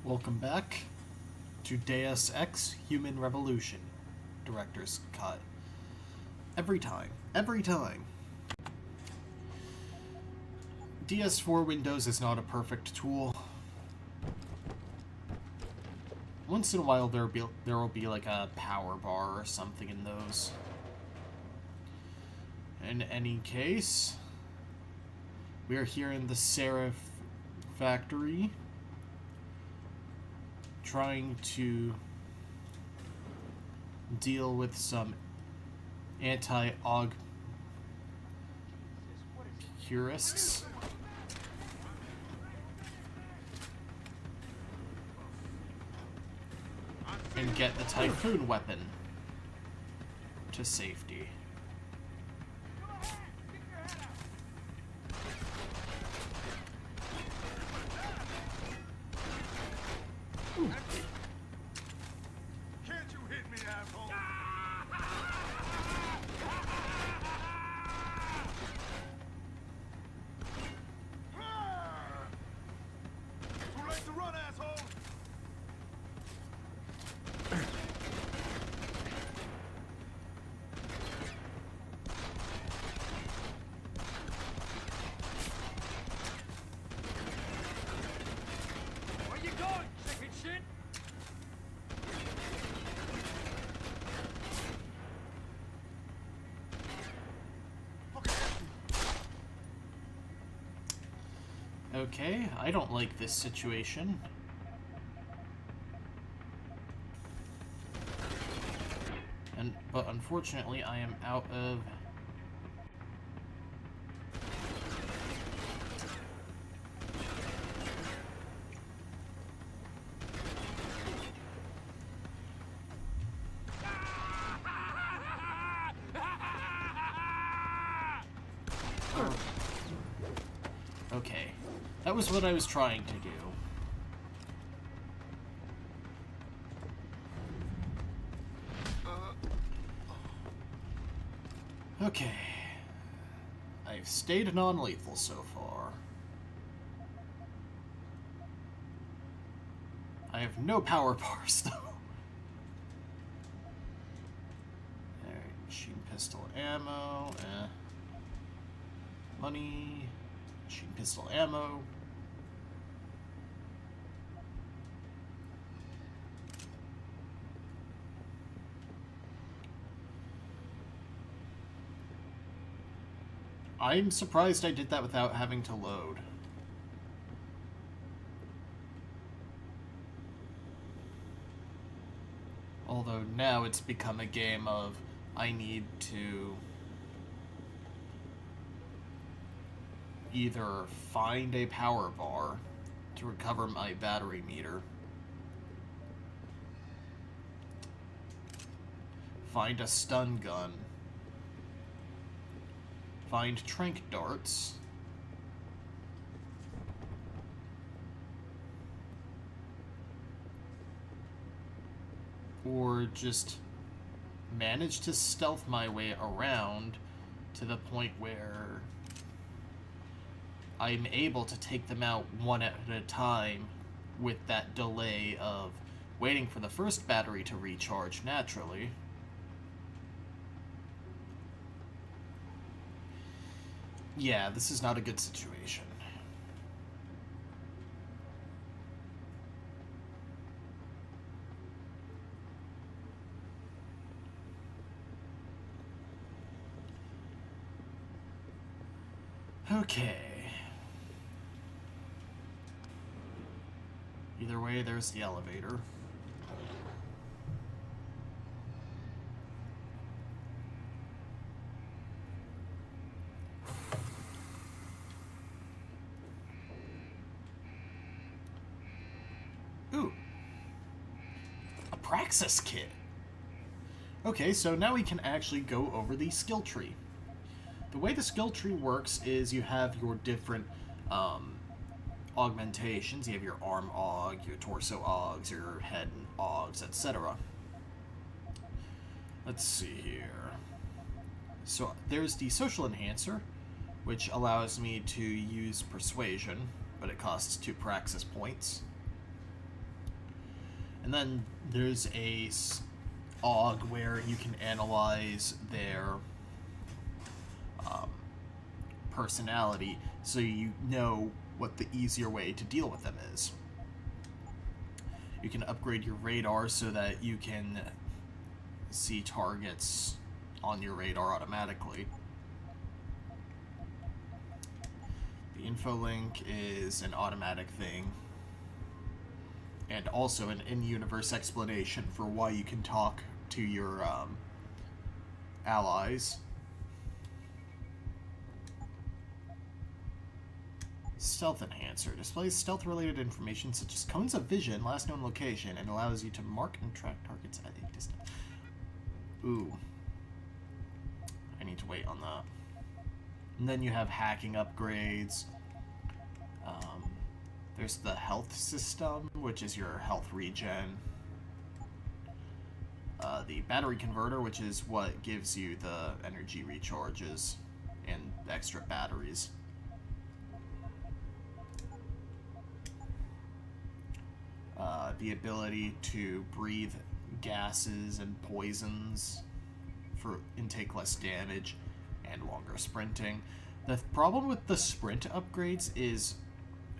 Welcome back to Deus Ex Human Revolution, Director's Cut. Every time. DS4 Windows is not a perfect tool. Once in a while there will be like a power bar or something in those. In any case, we are here in the Seraph factory, trying to deal with some anti-aug purists. And get the Typhoon weapon to safety. Ooh. Can't you hit me, asshole? Too late to run, asshole! Where you going, chicken shit? Okay, I don't like this situation. But unfortunately, I am out of... Okay, that was what I was trying to do. Okay, I've stayed non-lethal so far. I have no power bars though. Alright, machine pistol ammo, money, machine pistol ammo. I'm surprised I did that without having to load. Although now it's become a game of I need to either find a power bar to recover my battery meter, find a stun gun, find tranq darts, or just manage to stealth my way around to the point where I'm able to take them out one at a time with that delay of waiting for the first battery to recharge naturally. Yeah, this is not a good situation. Okay. Either way, there's the elevator. Ooh. A Praxis kit. Okay, so now we can actually go over the skill tree. The way the skill tree works is you have your different augmentations. You have your arm aug, your torso augs, your head augs, etc. Let's see here. So there's the social enhancer, which allows me to use persuasion, but it costs 2 praxis points. And then there's a AUG where you can analyze their personality, so you know what the easier way to deal with them is. You can upgrade your radar so that you can see targets on your radar automatically. The info link is an automatic thing, and also an in-universe explanation for why you can talk to your allies. Stealth Enhancer displays stealth-related information such as cones of vision, last known location, and allows you to mark and track targets at a distance. Ooh. I need to wait on that. And then you have hacking upgrades. There's the health system, which is your health regen. The battery converter, which is what gives you the energy recharges and extra batteries. The ability to breathe gases and poisons and take less damage, and longer sprinting. The problem with the sprint upgrades is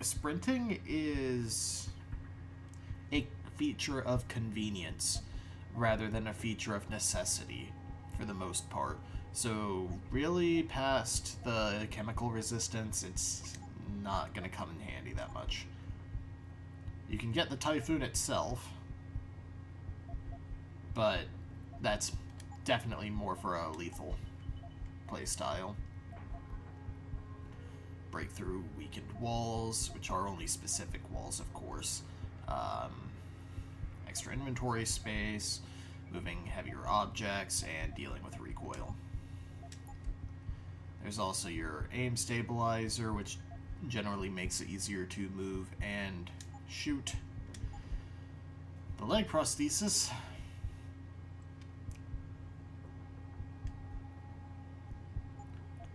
sprinting is a feature of convenience rather than a feature of necessity for the most part. So really past the chemical resistance, it's not going to come in handy that much. You can get the Typhoon itself, but that's definitely more for a lethal playstyle. Break through weakened walls, which are only specific walls, of course. Extra inventory space, moving heavier objects, and dealing with recoil. There's also your aim stabilizer, which generally makes it easier to move and shoot. The leg prosthesis,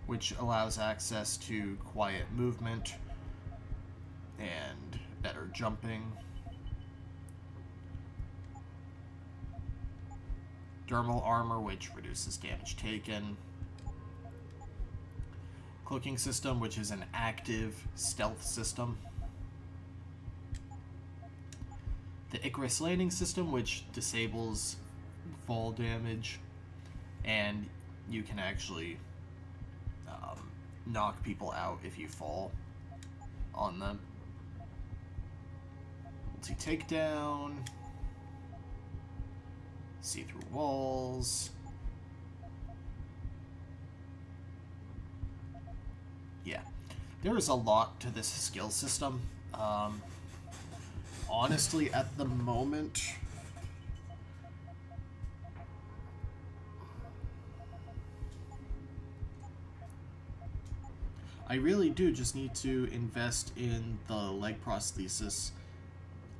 which allows access to quiet movement and better jumping. Dermal armor, which reduces damage taken. Cloaking system, which is an active stealth system. The Icarus landing system, which disables fall damage, and you can actually knock people out if you fall on them. Multi-takedown, see-through walls. Yeah, there is a lot to this skill system. Honestly, at the moment, I really do just need to invest in the leg prosthesis,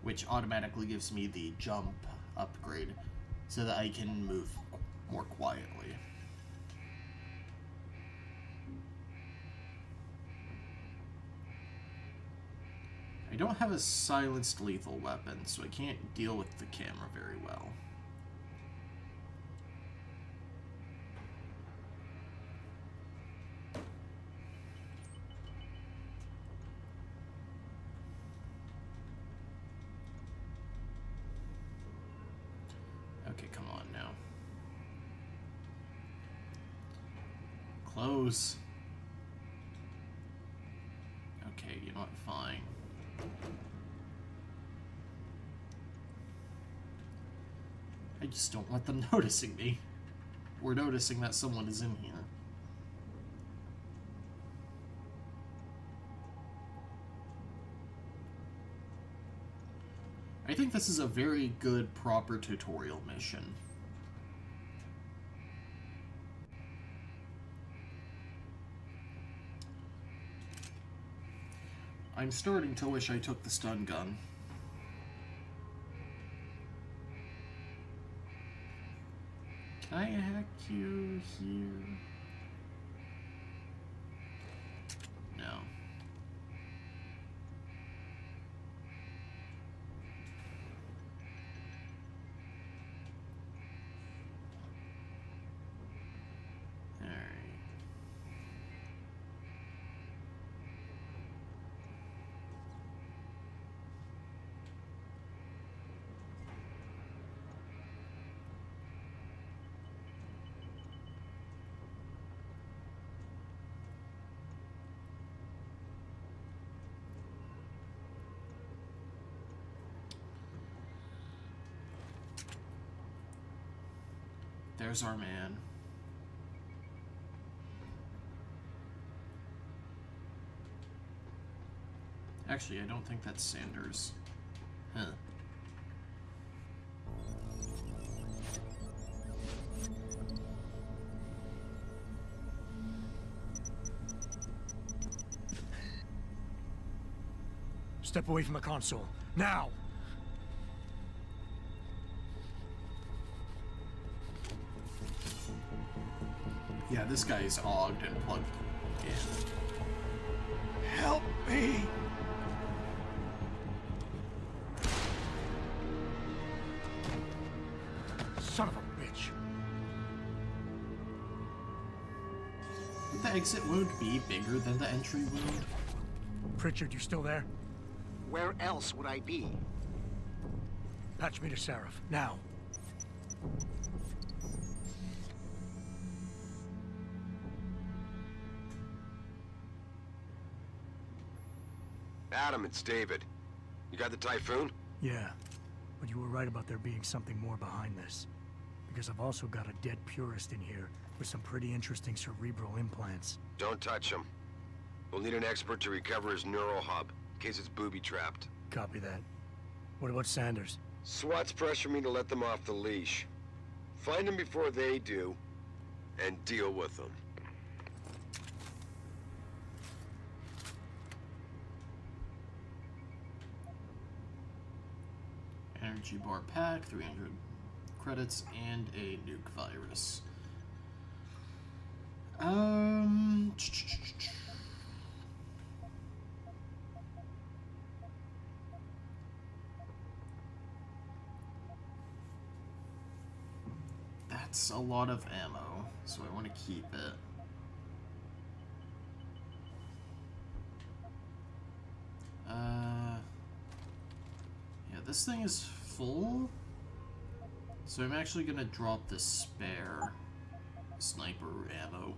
which automatically gives me the jump upgrade, so that I can move more quietly. I don't have a silenced lethal weapon, so I can't deal with the camera very well. Okay, come on now. Close. Okay, you know what? Fine. I just don't want them noticing me. Or noticing that someone is in here. I think this is a very good, proper tutorial mission. I'm starting to wish I took the stun gun. Can I hack you here? No. there's our man. Actually, I don't think that's Sanders. Huh. Step away from the console. Now! Yeah, this guy is ogged and plugged in. Help me! Son of a bitch. Would the exit wound be bigger than the entry wound? Pritchard, you still there? Where else would I be? Patch me to Seraph, now. Adam, it's David. You got the Typhoon? Yeah, but you were right about there being something more behind this. Because I've also got a dead purist in here with some pretty interesting cerebral implants. Don't touch him. We'll need an expert to recover his neural hub, in case it's booby-trapped. Copy that. What about Sanders? SWAT's pressure me to let them off the leash. Find them before they do, and deal with them. Energy bar pack, 300 credits, and a nuke virus. That's a lot of ammo, so I want to keep it. Yeah, this thing is full, so I'm actually gonna drop the spare sniper ammo.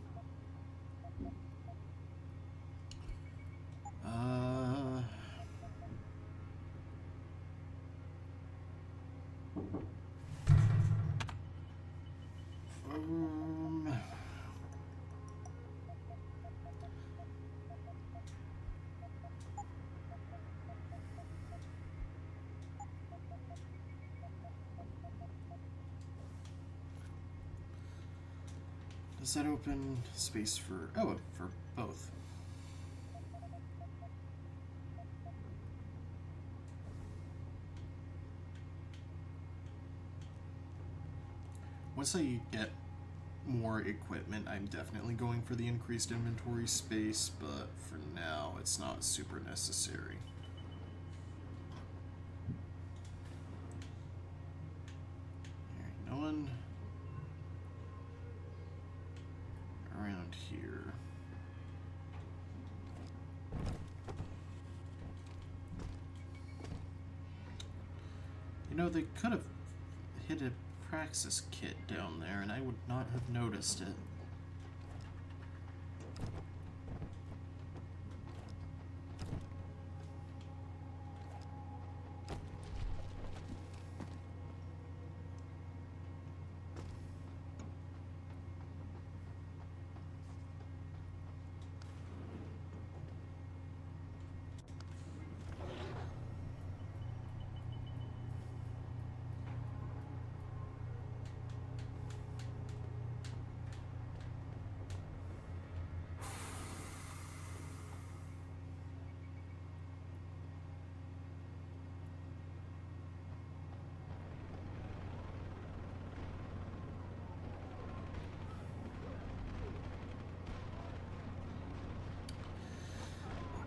Does that open space for... Oh, for both. Once I get more equipment, I'm definitely going for the increased inventory space, but for now, it's not super necessary. Alright, no one around here. You know, they could have hit a Praxis kit down there, and I would not have noticed it.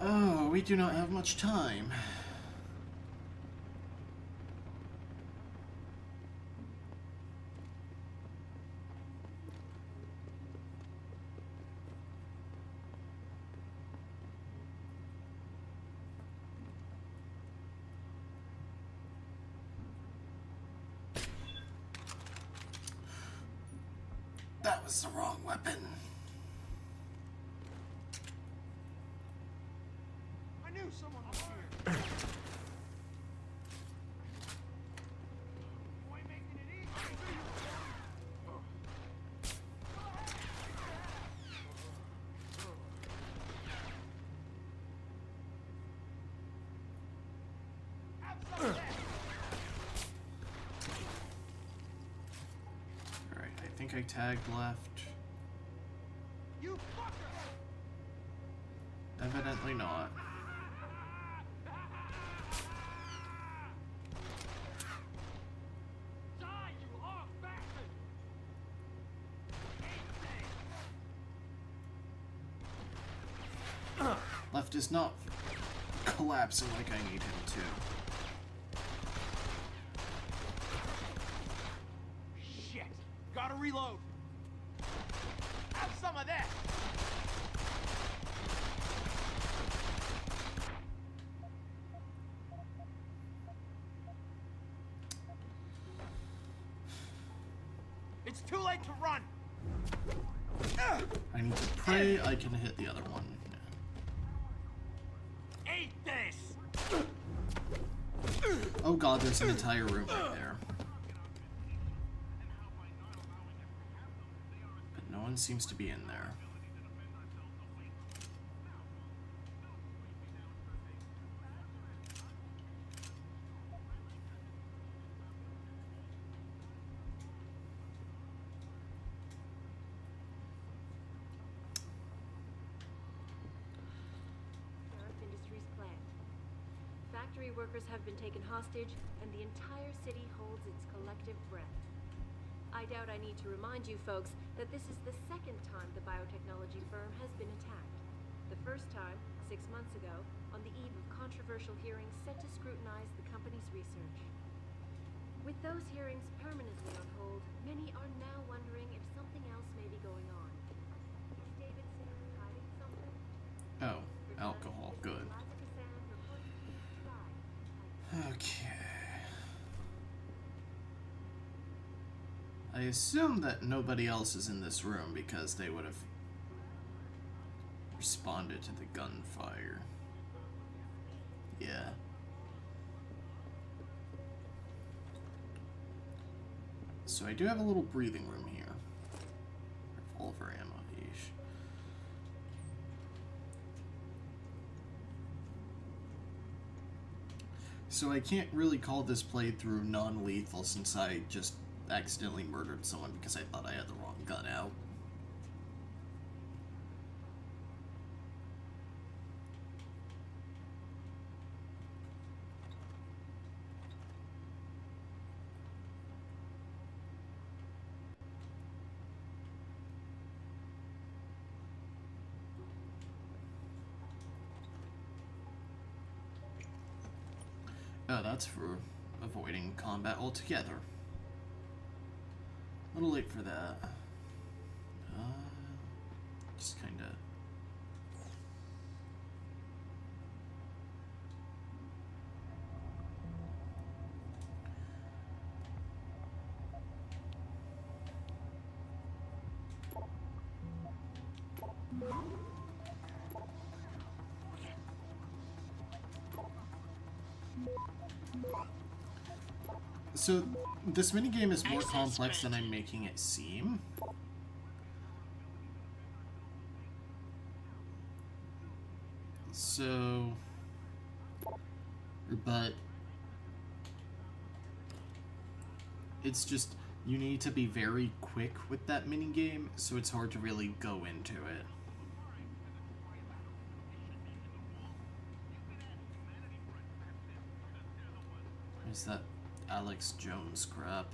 Oh, we do not have much time. That was the wrong weapon. I knew someone was here. Boy, making it easy. think I tagged left. You fucker! Evidently not. Die, you off bastard! Left is not collapsing like I need him to. Shit! Gotta reload! Have some of that! It's too late to run! I need to pray I can hit the other one. Eat this! Oh god, there's an entire room right there. But no one seems to be in there. Industries plant. Factory workers have been taken hostage, and the entire city holds its collective breath. I doubt I need to remind you folks that this is the second time the biotechnology firm has been attacked. The first time, 6 months ago, on the eve of controversial hearings set to scrutinize the company's research. With those hearings permanently on hold, many are now wondering if something else may be going on. Is Davidson hiding something? Oh, alcohol, good. Okay. I assume that nobody else is in this room because they would have responded to the gunfire. Yeah. So I do have a little breathing room here. Revolver ammo. Yeesh. So I can't really call this playthrough non-lethal since I just accidentally murdered someone because I thought I had the wrong gun out. Oh, that's for avoiding combat altogether. A little late for that. Just kinda... So, this minigame is more complex than I'm making it seem. So... But... It's just, you need to be very quick with that minigame, so it's hard to really go into it. There's that Alex Jones crap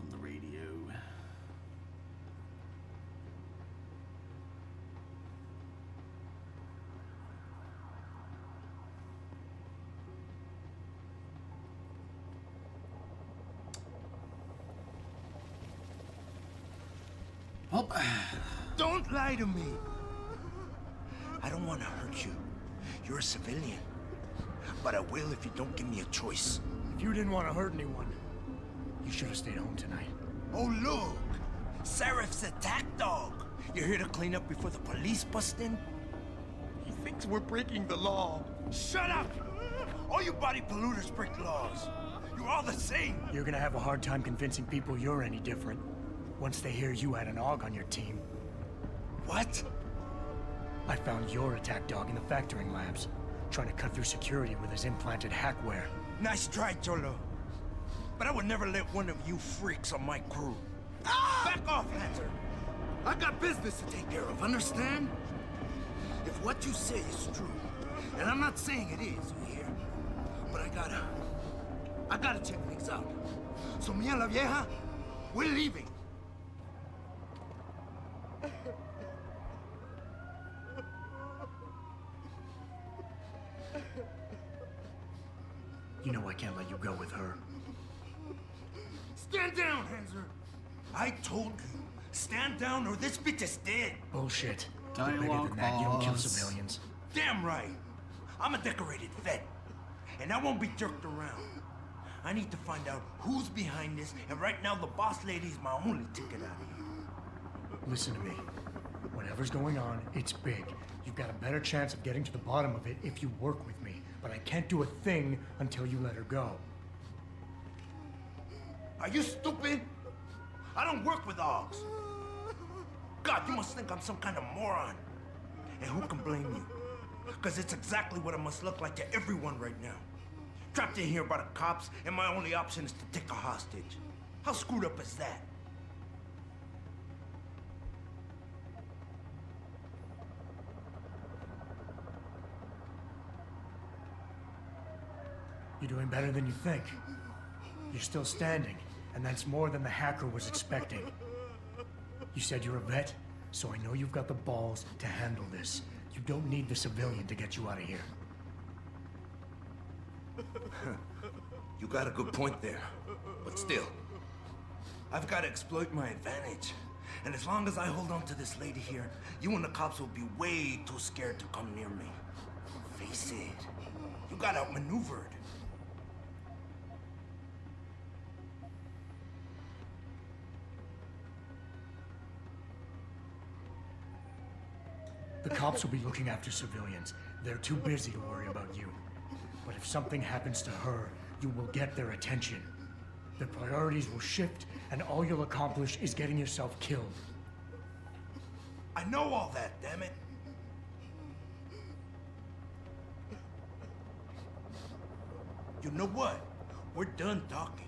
on the radio. Well, Don't lie to me! I don't want to hurt you. You're a civilian. But I will if you don't give me a choice. If you didn't want to hurt anyone, you should have stayed home tonight. Oh, look! Serif's attack dog! You're here to clean up before the police bust in? He thinks we're breaking the law. Shut up! All you body polluters break laws. You're all the same. You're gonna have a hard time convincing people you're any different once they hear you had an AUG on your team. What? I found your attack dog in the factoring labs, trying to cut through security with his implanted hackware. Nice try, Cholo. but I would never let one of you freaks on my crew. Back off, Hunter. I got business to take care of, understand? If what you say is true, and I'm not saying it is, you hear? But I gotta check things out. So me and la vieja, we're leaving. You know I can't let you go with her. Stand down, Hanser. I told you, stand down or this bitch is dead. Bullshit. You're bigger Dialogue than that. You don't kill pause. civilians. Damn right. I'm a decorated vet, and I won't be jerked around. I need to find out who's behind this, and right now the boss lady's my only ticket out of here. Listen to me. Whatever's going on, it's big. You've got a better chance of getting to the bottom of it if you work with me. But I can't do a thing until you let her go. Are you stupid? I don't work with dogs. God, you must think I'm some kind of moron. And who can blame you? Because it's exactly what it must look like to everyone right now. Trapped in here by the cops, and my only option is to take a hostage. How screwed up is that? You're doing better than you think. You're still standing, and that's more than the hacker was expecting. You said you're a vet, so I know you've got the balls to handle this. You don't need the civilian to get you out of here. You got a good point there. But still, I've got to exploit my advantage. And as long as I hold on to this lady here, you and the cops will be way too scared to come near me. Face it, you got outmaneuvered. The cops will be looking after civilians. They're too busy to worry about you. But if something happens to her, you will get their attention. Their priorities will shift, and all you'll accomplish is getting yourself killed. I know all that, damn it. You know what? We're done talking.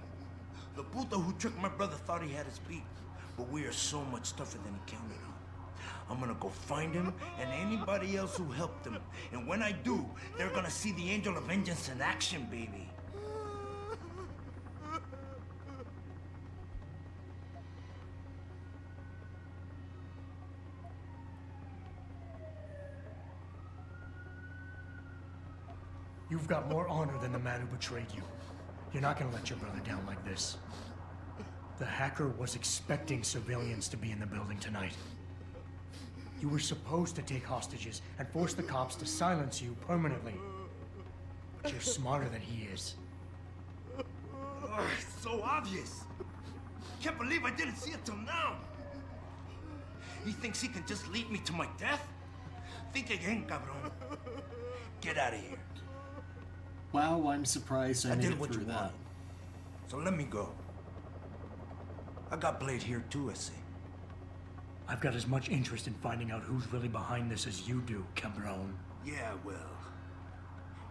The puto who tricked my brother thought he had us beat, but we are so much tougher than he counted on. I'm gonna go find him and anybody else who helped him. And when I do, they're gonna see the Angel of Vengeance in action, baby. You've got more honor than the man who betrayed you. You're not gonna let your brother down like this. The hacker was expecting civilians to be in the building tonight. You were supposed to take hostages and force the cops to silence you permanently. But you're smarter than he is. Ugh, it's so obvious. Can't believe I didn't see it till now. He thinks he can just lead me to my death? Think again, cabron. Get out of here. Wow, I'm surprised I made did it what through you that. want. So let me go. I got Blade here too, I see. I've got as much interest in finding out who's really behind this as you do, cabron. Yeah, well,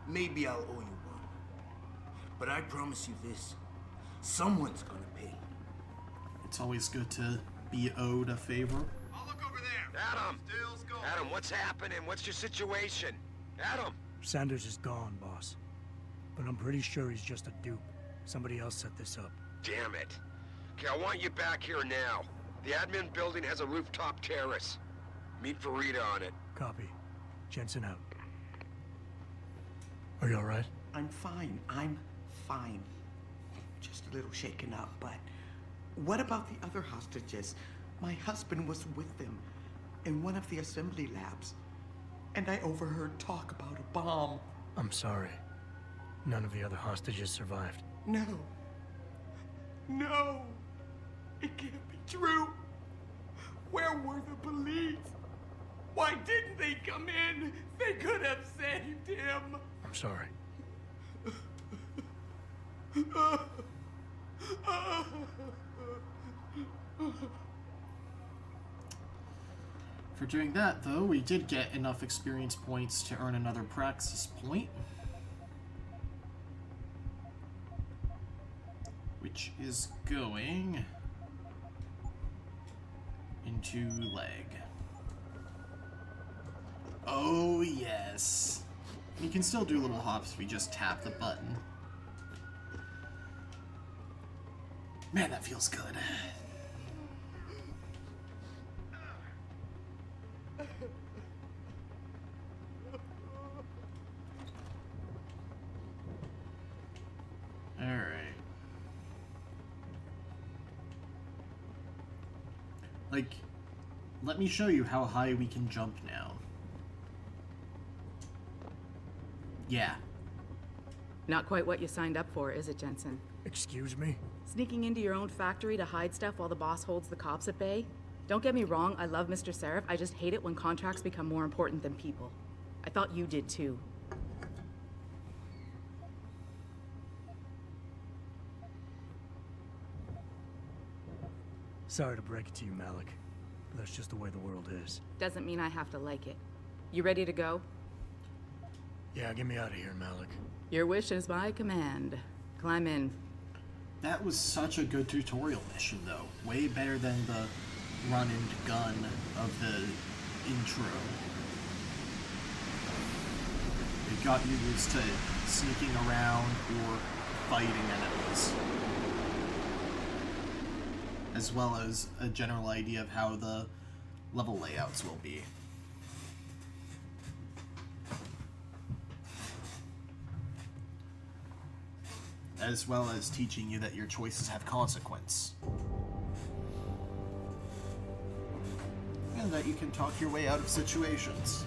maybe I'll owe you one. But I promise you this, someone's gonna pay. It's always good to be owed a favor. I'll look over there. Adam! Still's going. Adam, what's happening? What's your situation? Adam! Sanders is gone, boss. But I'm pretty sure he's just a dupe. Somebody else set this up. Damn it. Okay, I want you back here now. The admin building has a rooftop terrace. Meet Farida on it. Copy. Jensen out. Are you alright? I'm fine. I'm fine. Just a little shaken up, but what about the other hostages? My husband was with them in one of the assembly labs, and I overheard talk about a bomb. I'm sorry. None of the other hostages survived. No. No. It can't be true. Where were the police? Why didn't they come in? They could have saved him. I'm sorry. For doing that, though, we did get enough experience points to earn another praxis point. which is going into leg. Oh, yes. You can still do little hops if you just tap the button. Man, that feels good. Alright. Like, let me show you how high we can jump now. Yeah. Not quite what you signed up for, is it, Jensen? Excuse me? Sneaking into your own factory to hide stuff while the boss holds the cops at bay? Don't get me wrong, I love Mr. Seraph. I just hate it when contracts become more important than people. I thought you did too. Sorry to break it to you, Malik. But that's just the way the world is. Doesn't mean I have to like it. You ready to go? Yeah, get me out of here, Malik. Your wish is my command. Climb in. That was such a good tutorial mission, though. Way better than the run and gun of the intro. It got you used to sneaking around or fighting enemies, as well as a general idea of how the level layouts will be. As well as teaching you that your choices have consequence. And that you can talk your way out of situations.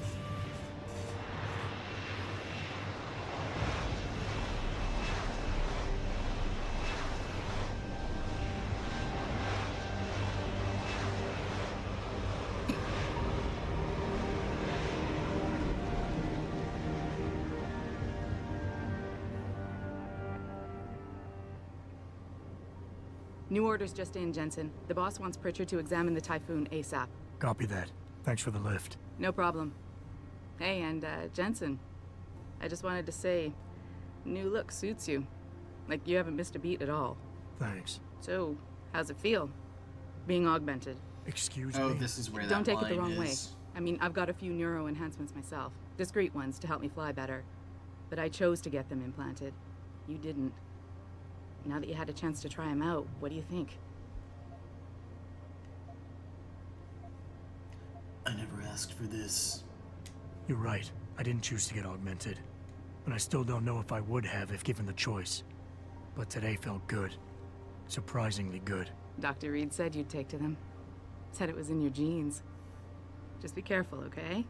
New orders just in, Jensen. The boss wants Pritchard to examine the Typhoon ASAP. Copy that. Thanks for the lift. No problem. Hey, and Jensen, I just wanted to say, new look suits you. Like, you haven't missed a beat at all. Thanks. So, how's it feel, being augmented? Excuse me? Oh, this is where that Don't take it the line wrong way. is. I mean, I've got a few neuro enhancements myself. Discreet ones to help me fly better. But I chose to get them implanted. You didn't. Now that you had a chance to try them out, what do you think? I never asked for this. You're right. I didn't choose to get augmented. And I still don't know if I would have if given the choice. But today felt good. Surprisingly good. Dr. Reed said you'd take to them. Said it was in your genes. Just be careful, okay?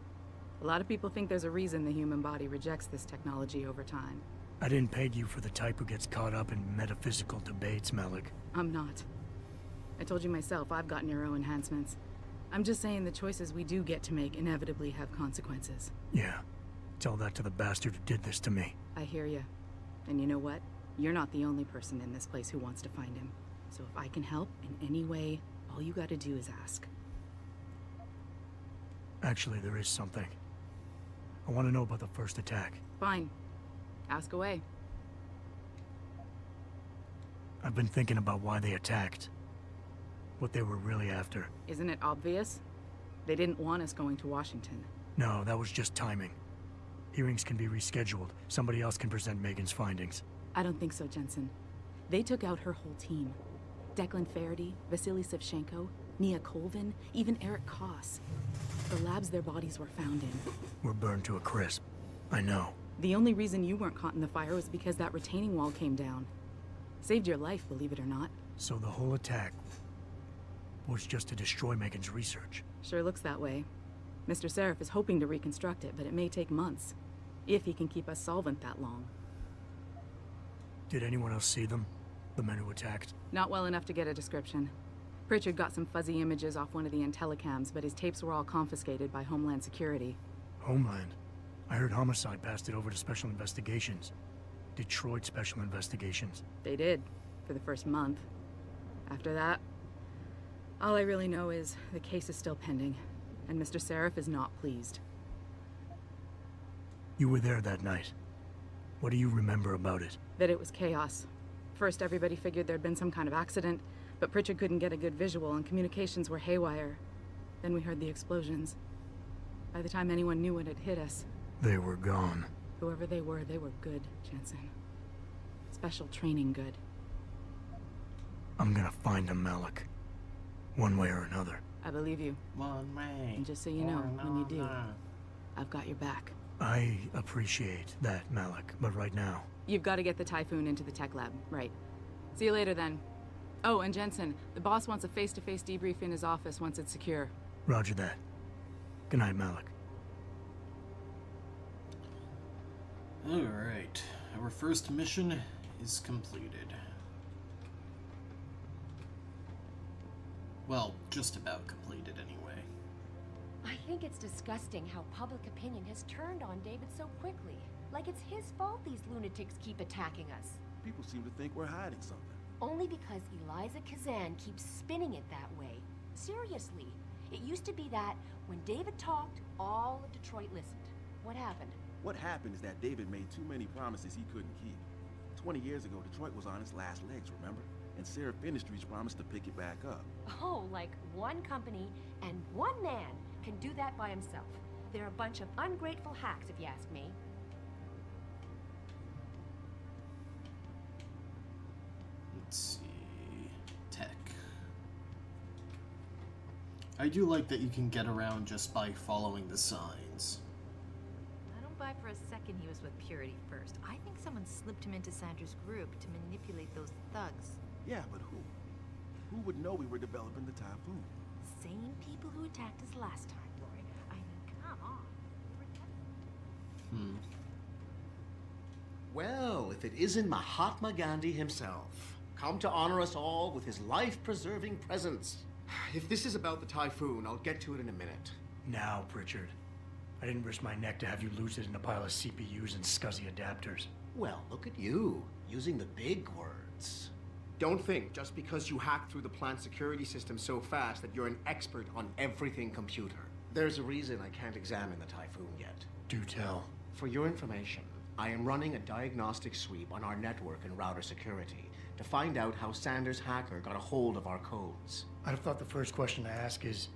A lot of people think there's a reason the human body rejects this technology over time. I didn't peg you for the type who gets caught up in metaphysical debates, Malik. I'm not. I told you myself, I've got neuro enhancements. I'm just saying the choices we do get to make inevitably have consequences. Yeah. Tell that to the bastard who did this to me. I hear you. And you know what? You're not the only person in this place who wants to find him. So if I can help in any way, all you gotta do is ask. Actually, there is something. I want to know about the first attack. Fine. Ask away. I've been thinking about why they attacked. What they were really after. Isn't it obvious? They didn't want us going to Washington. No, that was just timing. Hearings can be rescheduled. Somebody else can present Megan's findings. I don't think so, Jensen. They took out her whole team. Declan Faraday, Vasily Savchenko, Nia Colvin, even Eric Koss. The labs their bodies were found in. We're burned to a crisp. I know. The only reason you weren't caught in the fire was because that retaining wall came down. Saved your life, believe it or not. So the whole attack was just to destroy Megan's research. Sure looks that way. Mr. Seraph is hoping to reconstruct it, but it may take months. If he can keep us solvent that long. Did anyone else see them? The men who attacked? Not well enough to get a description. Pritchard got some fuzzy images off one of the Intellicams, but his tapes were all confiscated by Homeland Security. Homeland? I heard Homicide passed it over to Special Investigations. Detroit Special Investigations. They did, for the first month. After that, all I really know is the case is still pending, and Mr. Seraph is not pleased. You were there that night. What do you remember about it? That it was chaos. First, everybody figured there'd been some kind of accident, but Pritchard couldn't get a good visual and communications were haywire. Then we heard the explosions. By the time anyone knew what had hit us... They were gone. Whoever they were good, Jensen. Special training good. I'm gonna find them, Malik. One way or another. I believe you. One way. And just so you know, when you do, I've got your back. I appreciate that, Malik, but right now... You've got to get the Typhoon into the tech lab, right. See you later, then. Oh, and Jensen, the boss wants a face-to-face debrief in his office once it's secure. Roger that. Good night, Malik. Alright, our first mission is completed. Well, just about completed anyway. I think it's disgusting how public opinion has turned on David so quickly. Like it's his fault these lunatics keep attacking us. People seem to think we're hiding something. Only because Eliza Kazan keeps spinning it that way. Seriously, it used to be that when David talked, all of Detroit listened. What happened? What happened is that David made too many promises he couldn't keep. 20 years ago, Detroit was on its last legs, remember? And Seraph Industries promised to pick it back up. Oh, like one company and one man can do that by himself. They're a bunch of ungrateful hacks, if you ask me. Let's see... Tech. I do like that you can get around just by following the signs. I don't buy for a second he was with Purity first. I think someone slipped him into Sanders' group to manipulate those thugs. Yeah, but who? Who would know we were developing the Typhoon? Same people who attacked us last time, Roy. I mean, come on. Well, if it isn't Mahatma Gandhi himself, come to honor us all with his life-preserving presence. If this is about the Typhoon, I'll get to it in a minute. Now, Pritchard. I didn't risk my neck to have you lose it in a pile of CPUs and scuzzy adapters. Well, look at you, using the big words. Don't think just because you hacked through the plant security system so fast that you're an expert on everything computer. There's a reason I can't examine the Typhoon yet. Do tell. For your information, I am running a diagnostic sweep on our network and router security to find out how Sanders' hacker got a hold of our codes. I'd have thought the first question to ask is,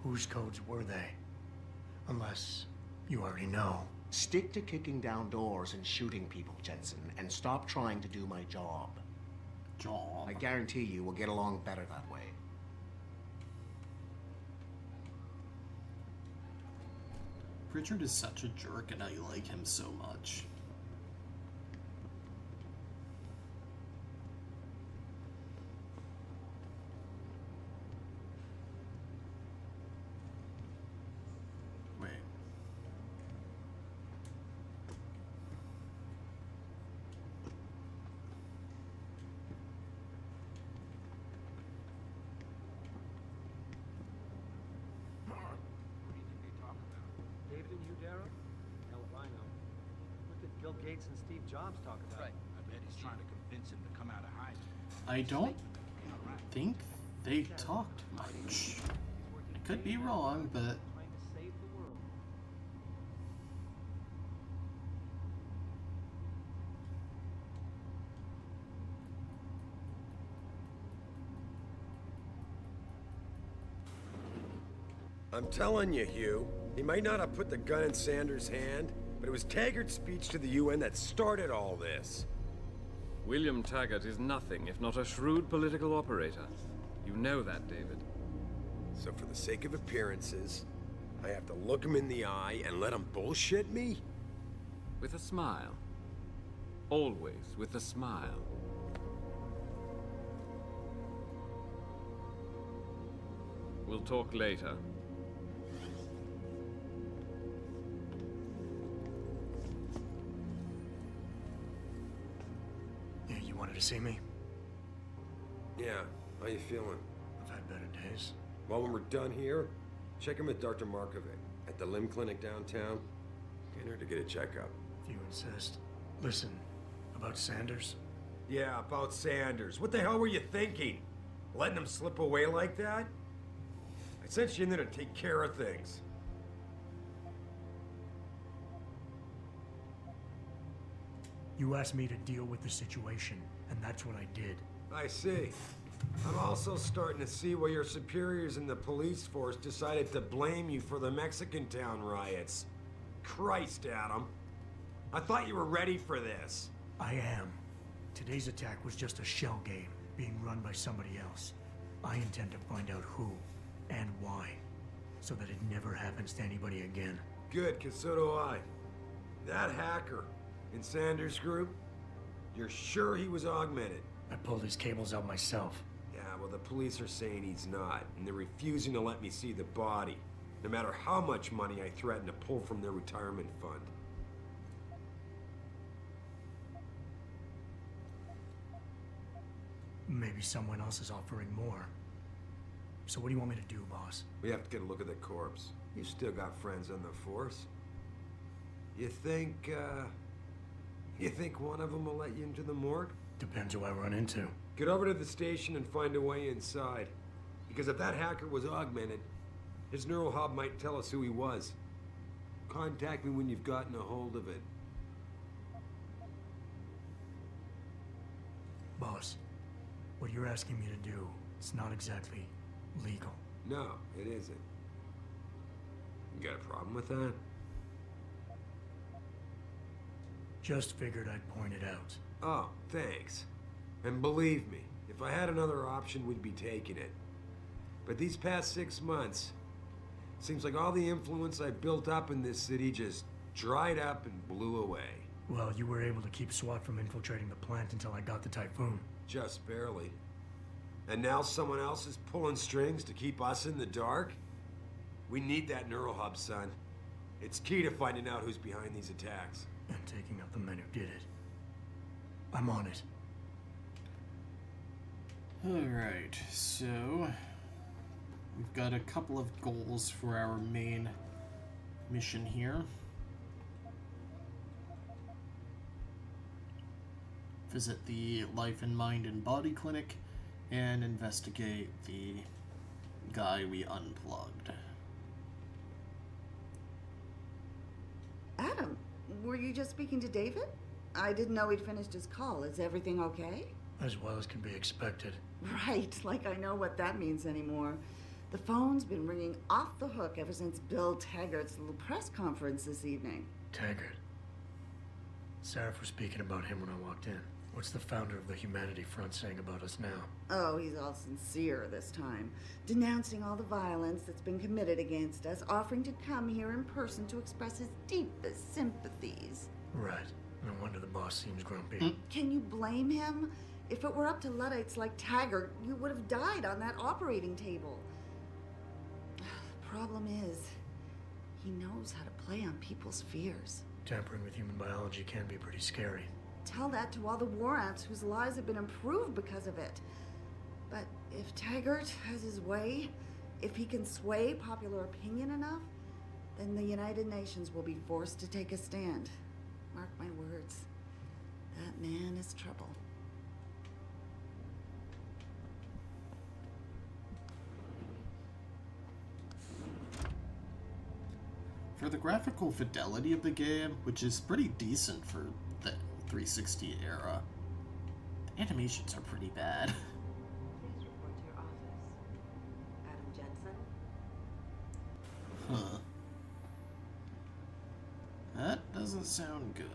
whose codes were they? Unless you already know. Stick to kicking down doors and shooting people, Jensen, and stop trying to do my job. I guarantee you we'll get along better that way. Pritchard is such a jerk and I like him so much. Wait. David and you, Darrow? Hell if I know. What did Bill Gates and Steve Jobs talk about? Right. I bet he's trying to convince him to come out of hiding. I don't think they talked much. I could be wrong, but... Trying to save the world. I'm telling you, Hugh, he might not have put the gun in Sanders' hand, but it was Taggart's speech to the UN that started all this. William Taggart is nothing if not a shrewd political operator. You know that, David. So for the sake of appearances, I have to look him in the eye and let him bullshit me? With a smile. Always with a smile. We'll talk later. Yeah, you wanted to see me? Yeah, how you feeling? I've had better days. Well, when we're done here, check him with Dr. Markovic at the limb clinic downtown. Get her to get a checkup. If you insist. Listen, about Sanders? Yeah, about Sanders. What the hell were you thinking? Letting him slip away like that? I sent you in there to take care of things. You asked me to deal with the situation, and that's what I did. I see. I'm also starting to see why your superiors in the police force decided to blame you for the Mexican town riots. Christ, Adam. I thought you were ready for this. I am. Today's attack was just a shell game being run by somebody else. I intend to find out who and why, so that it never happens to anybody again. Good, because so do I. That hacker in Sanders' group, you're sure he was augmented? I pulled his cables out myself. Yeah, well, the police are saying he's not, and they're refusing to let me see the body, no matter how much money I threaten to pull from their retirement fund. Maybe someone else is offering more. So what do you want me to do, boss? We have to get a look at the corpse. You've still got friends on the force. You think one of them will let you into the morgue? Depends who I run into. Get over to the station and find a way inside. Because if that hacker was augmented, his neural hub might tell us who he was. Contact me when you've gotten a hold of it. Boss, what you're asking me to do, it's not exactly legal. No, it isn't. You got a problem with that? Just figured I'd point it out. Oh, thanks. And believe me, if I had another option, we'd be taking it. But these past 6 months, seems like all the influence I built up in this city just dried up and blew away. Well, you were able to keep SWAT from infiltrating the plant until I got the typhoon. Just barely. And now someone else is pulling strings to keep us in the dark? We need that neural hub, son. It's key to finding out who's behind these attacks. And taking out the men who did it. I'm on it. Alright, so we've got a couple of goals for our main mission here. Visit the Life and Mind and Body Clinic and investigate the guy we unplugged. Adam, were you just speaking to David? I didn't know he'd finished his call. Is everything okay? As well as can be expected. Right, like I know what that means anymore. The phone's been ringing off the hook ever since Bill Taggart's little press conference this evening. Taggart. Sarah was speaking about him when I walked in. What's the founder of the Humanity Front saying about us now? Oh, he's all sincere this time, denouncing all the violence that's been committed against us, offering to come here in person to express his deepest sympathies. Right. No wonder the boss seems grumpy. Can you blame him? If it were up to Luddites like Taggart, you would have died on that operating table. The problem is, he knows how to play on people's fears. Tampering with human biology can be pretty scary. Tell that to all the war ants whose lives have been improved because of it. But if Taggart has his way, if he can sway popular opinion enough, then the United Nations will be forced to take a stand. Mark my words. That man is trouble. For the graphical fidelity of the game, which is pretty decent for the 360 era, the animations are pretty bad. Please report to your office. Adam Jensen? Huh. That doesn't sound good.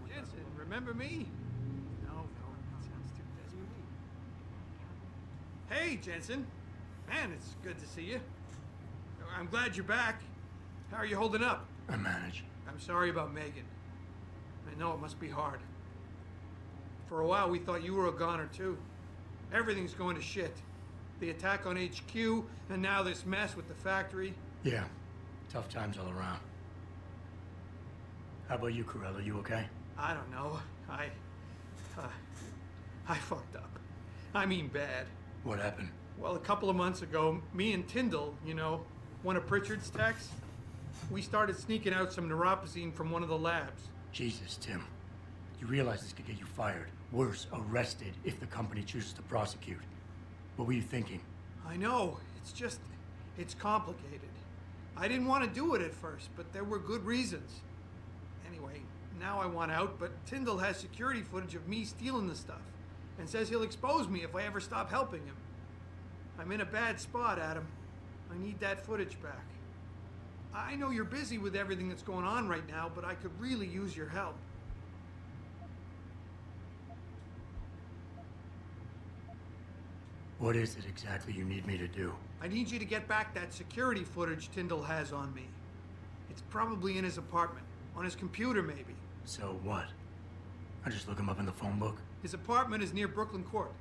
Jensen, remember me? No, that sounds too desperate. Hey, Jensen. Man, it's good to see you. I'm glad you're back. How are you holding up? I manage. I'm sorry about Megan. I know it must be hard. For a while, we thought you were a goner, too. Everything's going to shit. The attack on HQ, and now this mess with the factory. Yeah, tough times all around. How about you, Corella? You okay? I don't know. I fucked up. I mean bad. What happened? Well, a couple of months ago, me and Tyndall, you know, one of Pritchard's techs, we started sneaking out some neuropozyne from one of the labs. Jesus, Tim. You realize this could get you fired. Worse, arrested if the company chooses to prosecute. What were you thinking? I know. It's just, it's complicated. I didn't want to do it at first, but there were good reasons. Anyway, now I want out, but Tyndall has security footage of me stealing the stuff and says he'll expose me if I ever stop helping him. I'm in a bad spot, Adam. I need that footage back. I know you're busy with everything that's going on right now, but I could really use your help. What is it exactly you need me to do? I need you to get back that security footage Tyndall has on me. It's probably in his apartment. On his computer, maybe. So what? I just look him up in the phone book? His apartment is near Brooklyn Court.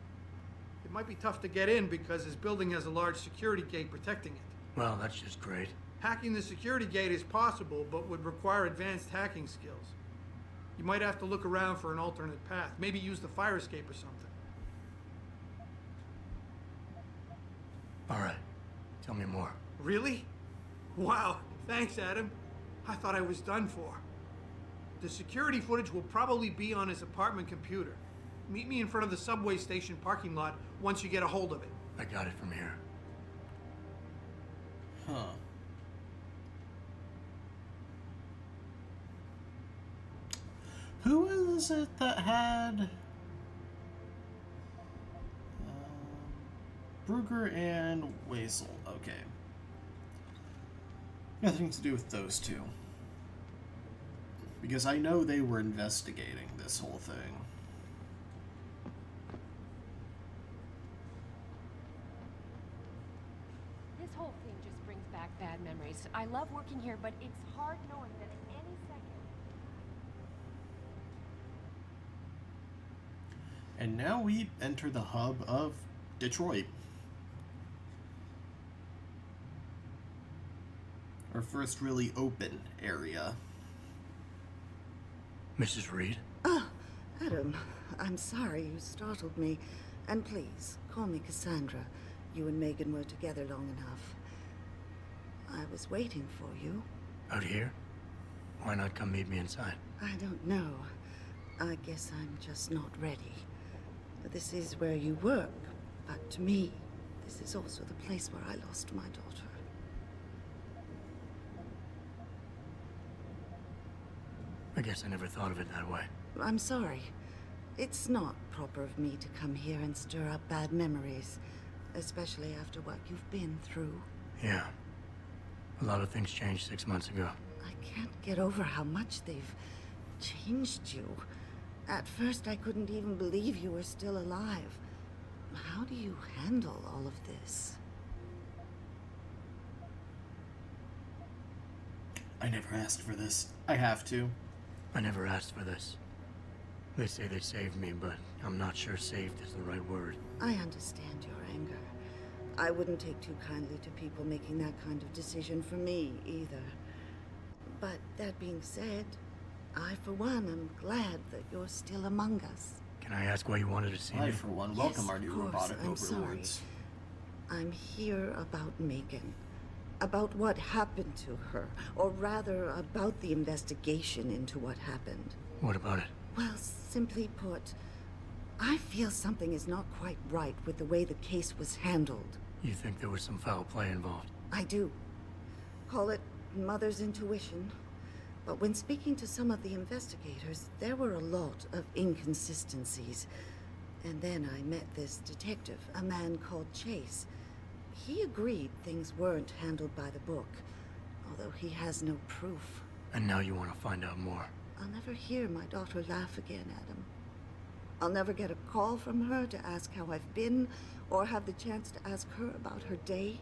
It might be tough to get in because his building has a large security gate protecting it. Well, that's just great. Hacking the security gate is possible, but would require advanced hacking skills. You might have to look around for an alternate path. Maybe use the fire escape or something. All right. Tell me more. Really? Wow. Thanks, Adam. I thought I was done for. The security footage will probably be on his apartment computer. Meet me in front of the subway station parking lot once you get a hold of it. I got it from here. Huh. Who is it that had Brugger and Weisel? Okay. Nothing to do with those two. Because I know they were investigating this whole thing. This whole thing just brings back bad memories. I love working here, but it's hard knowing that at any second... And now we enter the hub of Detroit. Our first really open area. Mrs. Reed? Adam, I'm sorry you startled me. And please, call me Cassandra. You and Megan were together long enough. I was waiting for you. Out here? Why not come meet me inside? I don't know. I guess I'm just not ready. This is where you work, but to me, this is also the place where I lost my daughter. I guess I never thought of it that way. I'm sorry. It's not proper of me to come here and stir up bad memories, especially after what you've been through. Yeah. A lot of things changed 6 months ago. I can't get over how much they've changed you. At first, I couldn't even believe you were still alive. How do you handle all of this? I never asked for this. I have to. I never asked for this. They say they saved me, but I'm not sure saved is the right word. I understand your anger. I wouldn't take too kindly to people making that kind of decision for me, either. But that being said, I, for one, am glad that you're still among us. Can I ask why you wanted to see me? I, for one, welcome our new robotic I'm overlords. sorry. I'm here about Megan. About what happened to her. Or rather, about the investigation into what happened. What about it? Well, simply put, I feel something is not quite right with the way the case was handled. You think there was some foul play involved? I do. Call it mother's intuition. But when speaking to some of the investigators, there were a lot of inconsistencies. And then I met this detective, a man called Chase. He agreed things weren't handled by the book, although he has no proof. And now you want to find out more? I'll never hear my daughter laugh again, Adam. I'll never get a call from her to ask how I've been, or have the chance to ask her about her day.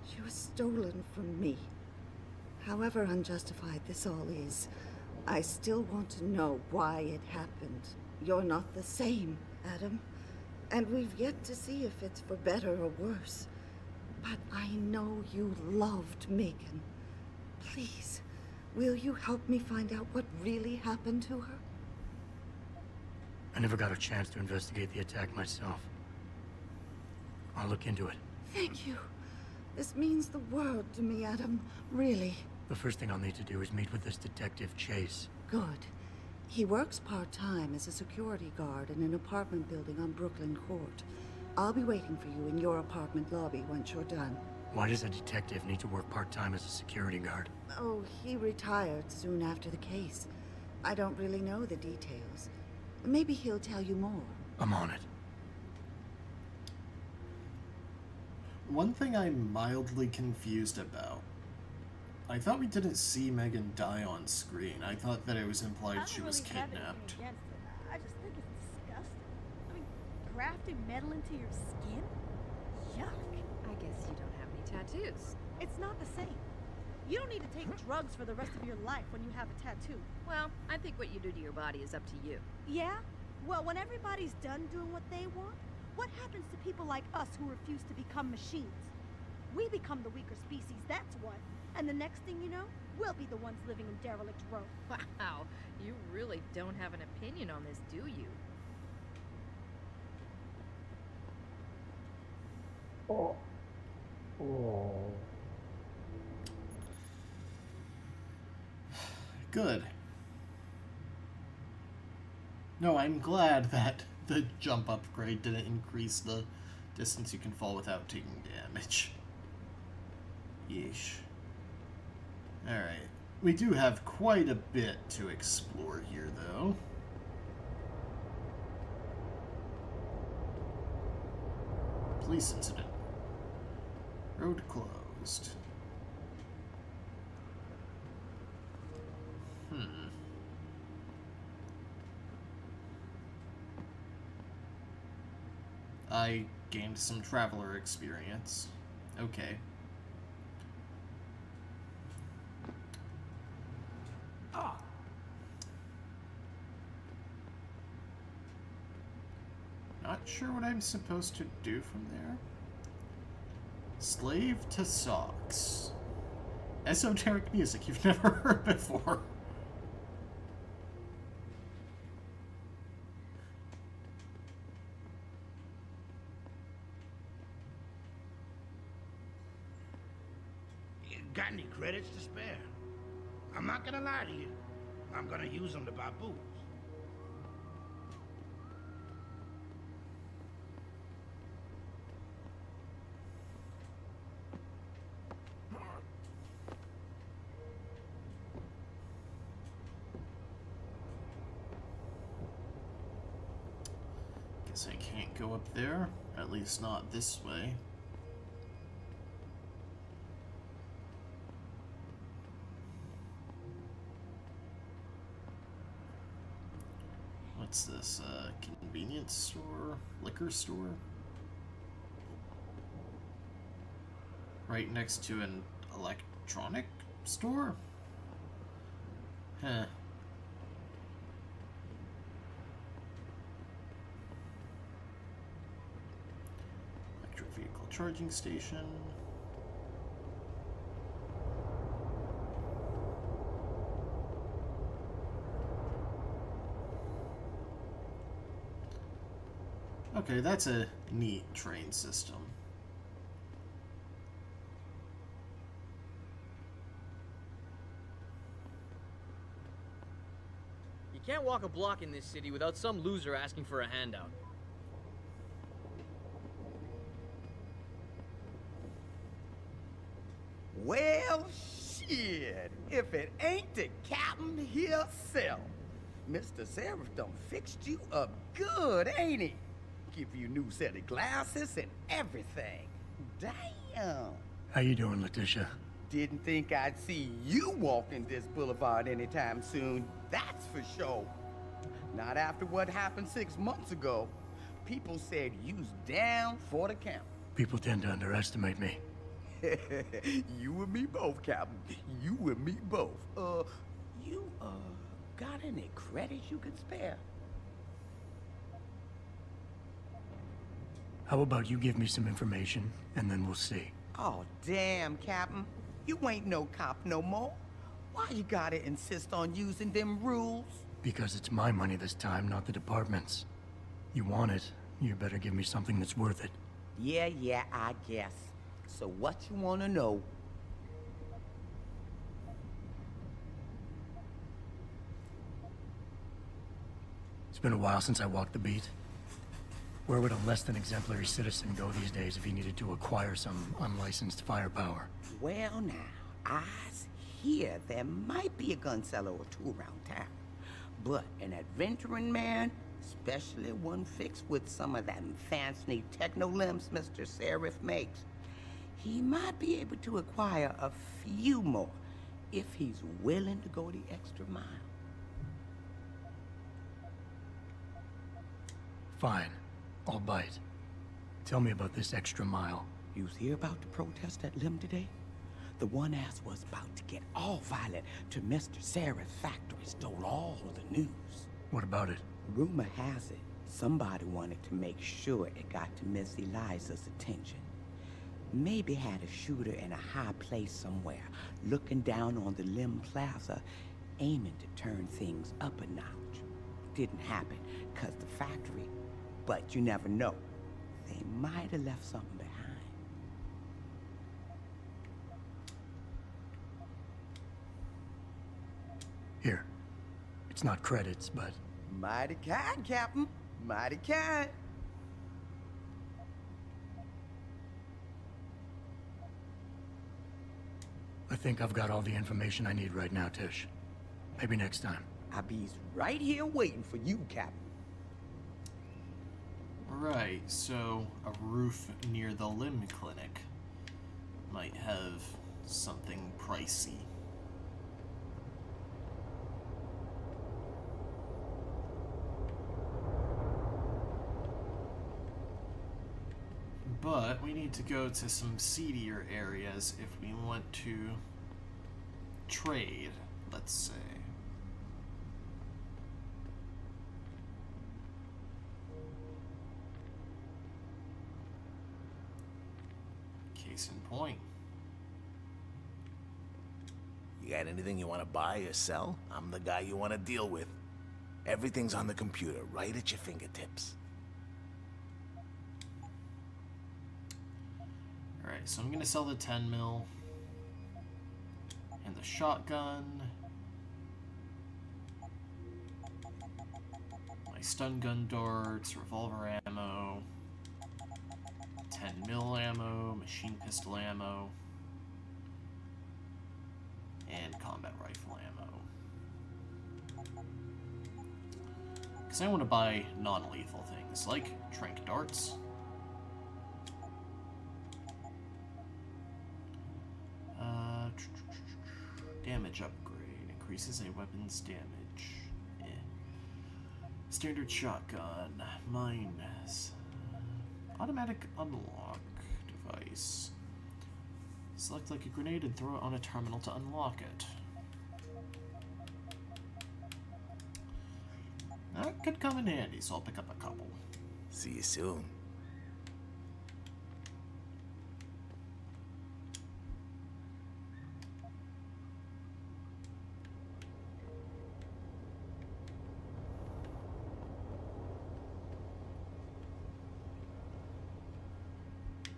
She was stolen from me. However unjustified this all is, I still want to know why it happened. You're not the same, Adam. And we've yet to see if it's for better or worse. But I know you loved Megan. Please, will you help me find out what really happened to her? I never got a chance to investigate the attack myself. I'll look into it. Thank you. This means the world to me, Adam. Really. The first thing I'll need to do is meet with this detective, Chase. Good. He works part-time as a security guard in an apartment building on Brooklyn Court. I'll be waiting for you in your apartment lobby once you're done. Why does a detective need to work part-time as a security guard? Oh, he retired soon after the case. I don't really know the details. Maybe he'll tell you more. I'm on it. One thing I'm mildly confused about. I thought we didn't see Megan die on screen. I thought that it was implied she was kidnapped. I just think it's disgusting. I mean, grafting metal into your skin? Yuck. I guess you don't have any tattoos. It's not the same. You don't need to take drugs for the rest of your life when you have a tattoo. Well, I think what you do to your body is up to you. Yeah? Well, when everybody's done doing what they want, what happens to people like us who refuse to become machines? We become the weaker species, that's what. And the next thing you know, we'll be the ones living in derelict row. Wow, you really don't have an opinion on this, do you? Good. No, I'm glad that the jump upgrade didn't increase the distance you can fall without taking damage. Yeesh. Alright. We do have quite a bit to explore here, though. Police incident. Road closed. I gained some traveler experience. Okay. Not sure what I'm supposed to do from there. Slave to socks. Esoteric music you've never heard before. Got any credits to spare? I'm not gonna lie to you. I'm gonna use them to buy booze. Guess I can't go up there. At least not this way. What's this? Convenience store? Liquor store? Right next to an electronic store? Huh. Electric vehicle charging station. Okay, that's a neat train system. You can't walk a block in this city without some loser asking for a handout. Well, shit. If it ain't the captain himself. Mr. Seraph done fixed you up good, ain't he? Give you new set of glasses and everything. Damn. How you doing, Letitia? Didn't think I'd see you walking this boulevard anytime soon, that's for sure. Not after what happened 6 months ago. People said you's down for the count. People tend to underestimate me. You and me both, Captain. You and me both. You, got any credits you could spare? How about you give me some information, and then we'll see. Oh, damn, Captain. You ain't no cop no more. Why you gotta insist on using them rules? Because it's my money this time, not the department's. You want it, you better give me something that's worth it. Yeah, I guess. So what you wanna know? It's been a while since I walked the beat. Where would a less than exemplary citizen go these days if he needed to acquire some unlicensed firepower? Well now, I hear there might be a gun seller or two around town. But an adventuring man, especially one fixed with some of them fancy techno limbs Mr. Seraph makes, he might be able to acquire a few more if he's willing to go the extra mile. Fine. I'll bite. Tell me about this extra mile. You hear about the protest at Lim today? The one ass was about to get all violent to Mr. Seraph's factory stole all the news. What about it? Rumor has it, somebody wanted to make sure it got to Miss Eliza's attention. Maybe had a shooter in a high place somewhere, looking down on the Lim Plaza, aiming to turn things up a notch. Didn't happen, 'cause the factory, but you never know. They might have left something behind. Here. It's not credits, but... Mighty kind, Captain. Mighty kind. I think I've got all the information I need right now, Tish. Maybe next time. I'll be right here waiting for you, Captain. Right, so a roof near the limb clinic might have something pricey. But we need to go to some seedier areas if we want to trade, let's say. Case in point. You got anything you want to buy or sell? I'm the guy you want to deal with. Everything's on the computer, right at your fingertips. Alright, so I'm going to sell the 10 mil and the shotgun, my stun gun darts, revolver ammo, 10 mil ammo, machine pistol ammo, and combat rifle ammo. Because I want to buy non-lethal things like tranq darts. Damage upgrade. Increases a weapon's damage. Standard shotgun. Mines. Automatic unlock device. Select like a grenade and throw it on a terminal to unlock it. That could come in handy, so I'll pick up a couple. See you soon.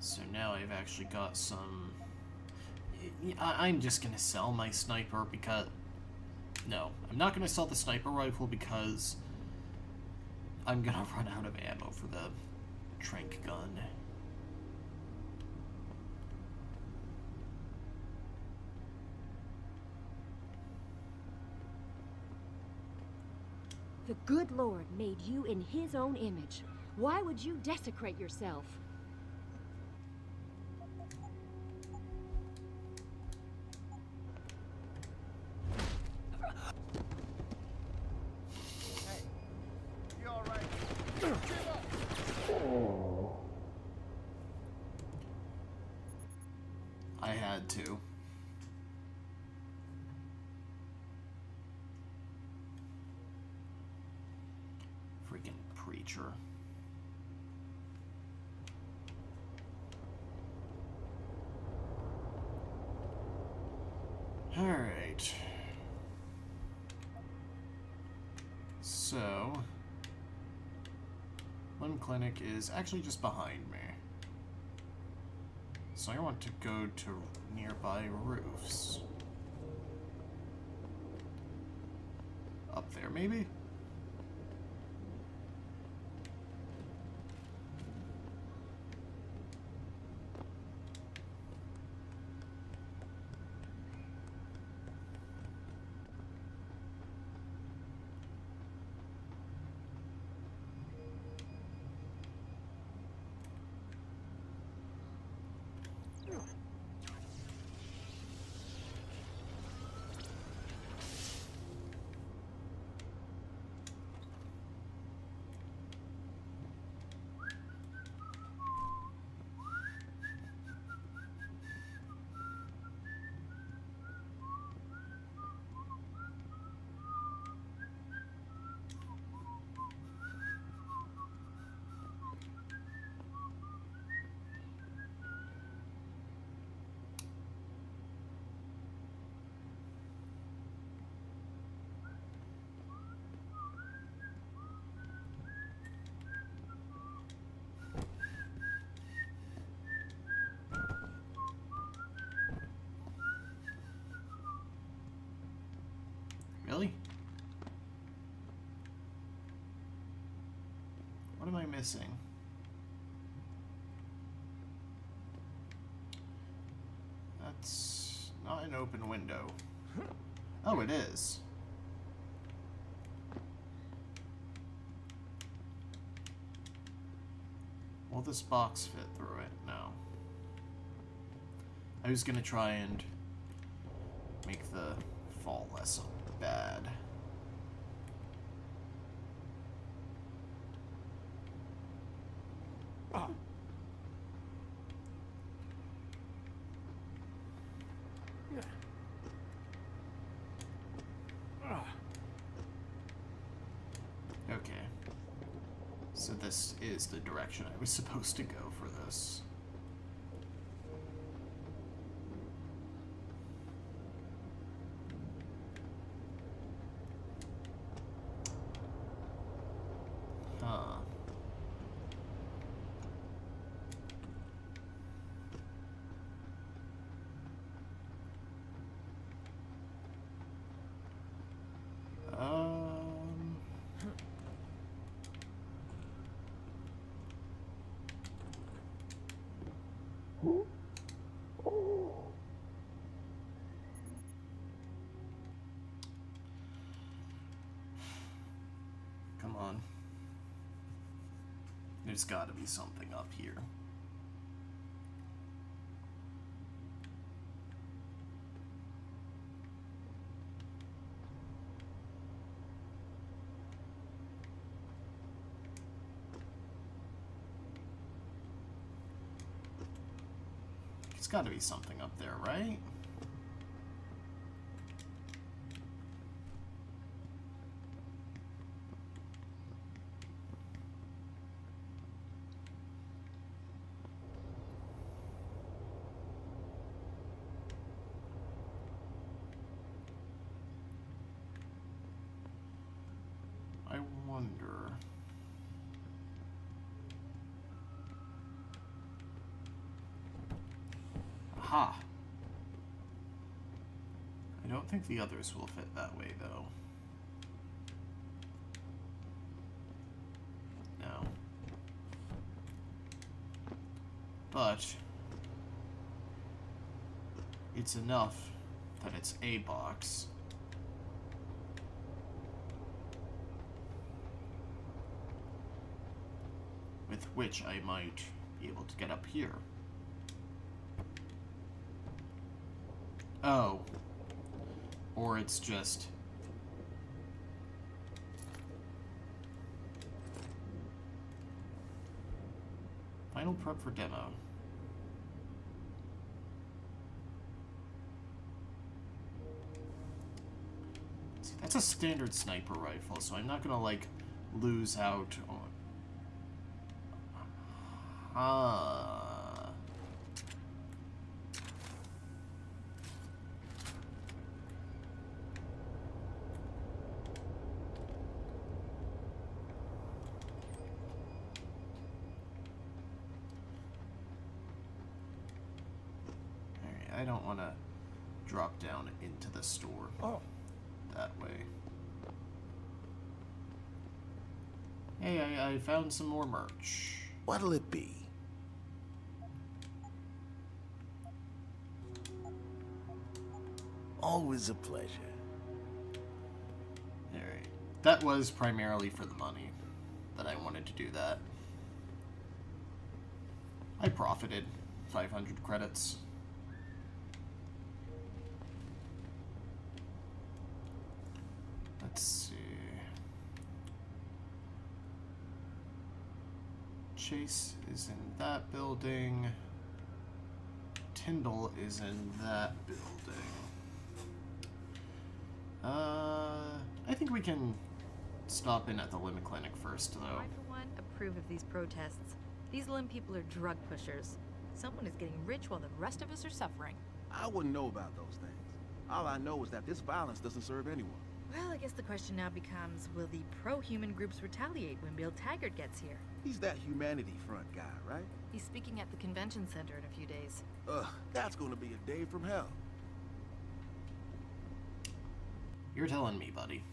So now I've actually got some... I'm just going to sell my sniper because... No, I'm not going to sell the sniper rifle because I'm going to run out of ammo for the tranq gun. The good Lord made you in his own image. Why would you desecrate yourself? I had to. Freaking preacher. Alright. So... Limb Clinic is actually just behind me. So I want to go to nearby roofs. Up there, maybe? Really? What am I missing? That's not an open window. Oh, it is. Will this box fit through it? No. I was gonna try and make the fall less bad. Okay. So this is the direction I was supposed to go for this. Huh. Come on. There's gotta be something up here. There's gotta be something up there, right? I wonder. Aha! I don't think the others will fit that way, though. No. But it's enough that it's a box. With which I might be able to get up here. Oh. Or it's just... Final prep for demo. See, that's a standard sniper rifle, so I'm not gonna, like, lose out on... I don't want to drop down into the store. Oh. That way. Hey, I found some more merch. What'll it be? Always a pleasure. Alright. That was primarily for the money that I wanted to do that. I profited 500 credits. Let's see. Chase is in that building. Tyndall is in that building. I think we can stop in at the limb clinic first, though. I, for one, approve of these protests. These limb people are drug pushers. Someone is getting rich while the rest of us are suffering. I wouldn't know about those things. All I know is that this violence doesn't serve anyone. Well, I guess the question now becomes, will the pro-human groups retaliate when Bill Taggart gets here? He's that Humanity Front guy, right? He's speaking at the convention center in a few days. Ugh, that's gonna be a day from hell. You're telling me, buddy.